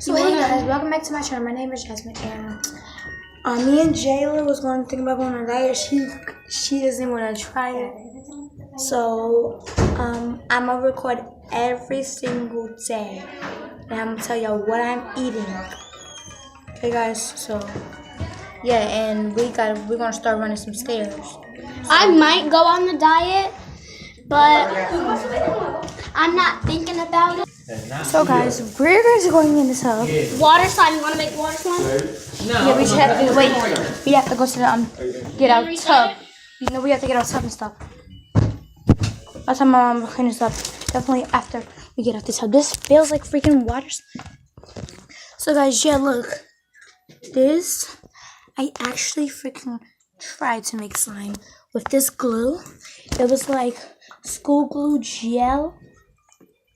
So hey guys, welcome back to my channel. My name is Jasmine, and me and Jayla was going to think about going on a diet. She doesn't want to try it, so I'm gonna record every single day, and I'm gonna tell y'all what I'm eating. Okay, guys. So yeah, and we're gonna start running some stairs. I might go on the diet, but I'm not thinking about it. So guys, we're going in this hub. Water slime. You want to make water slime? Yeah, we just have to wait. We have to go to the get our tub. You know, we have to get our tub and stuff. I'll tell my mom to clean this up. Definitely after we get out this tub. This feels like freaking water. So guys, yeah, look. This, I actually freaking tried to make slime with this glue. It was like school glue gel.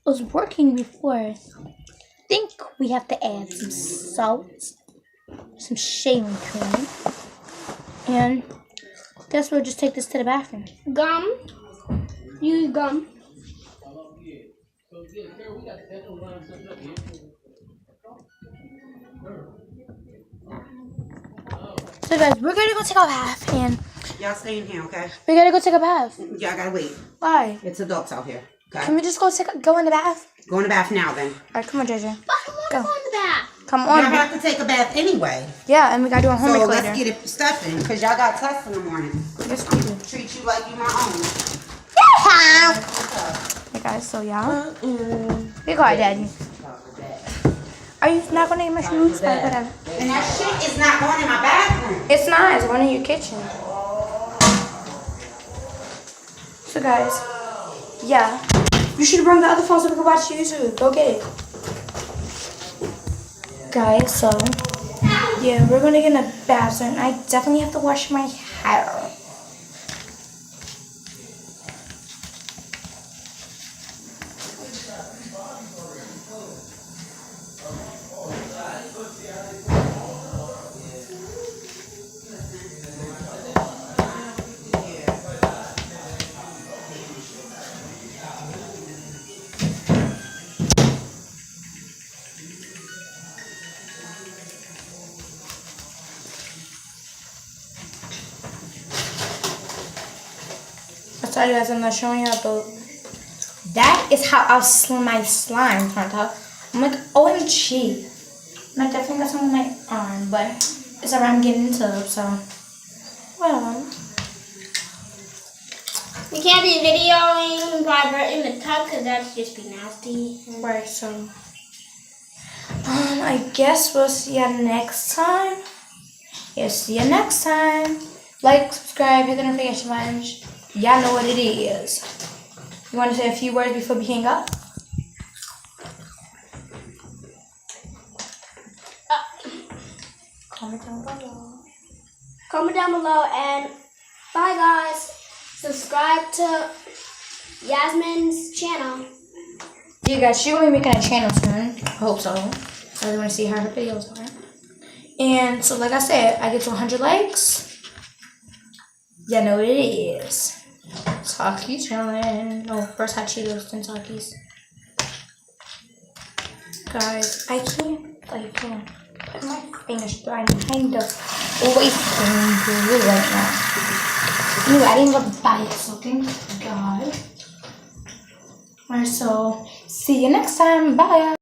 It was working before. I think we have to add some salt, some shaving cream, and guess we'll just take this to the bathroom. Gum. Use gum. So guys, we're gonna go take a bath, and Y'all stay in here, okay? we gotta go take a bath. Y'all gotta wait. Why? It's adults out here. Okay? Can we just go in the bath? Go in the bath now, then. Alright, come on, JJ. But I want to go in the bath. Come Y'all on. have to take a bath anyway. Yeah, and we gotta do our homework So later. let's get it stuffing, because y'all got tests in the morning. Yes, we do. Treat you like you my own. Hey guys, so yeah. We got Daddy. Are you not gonna eat my shoes? Like, whatever. And that shit is not going in my bathroom. It's not. It's going in your kitchen. So guys, yeah. You should bring the other phone so we can watch YouTube. Go get it. Guys, so yeah, we're gonna get in the bathroom. I definitely have to wash my hair. I told you guys I'm not showing you, but that is how my slime turned out. I'm like, OMG. And I definitely got some on my arm, but it's around getting into it, so well. You can't be videoing while we're in the tub because that'd just be nasty. Right, so I guess we'll see you next time. Yeah, see you next time. Like, subscribe, hit the notification button. Y'all know what it is. You want to say a few words before we hang up? Comment down below. Comment down below and bye guys. Subscribe to Yasmin's channel. Yeah, guys, she's going to be making a channel soon. I hope so. I really want to see how her videos are. And so, like I said, I get to 100 likes. You know what it is. Talkie challenge. No, first hot Cheetos, then Talkies. Guys, I can't put my fingers through. I'm kind of wasting glue right now. Anyway, I didn't go buy it, so thank God. Alright, so see you next time. Bye.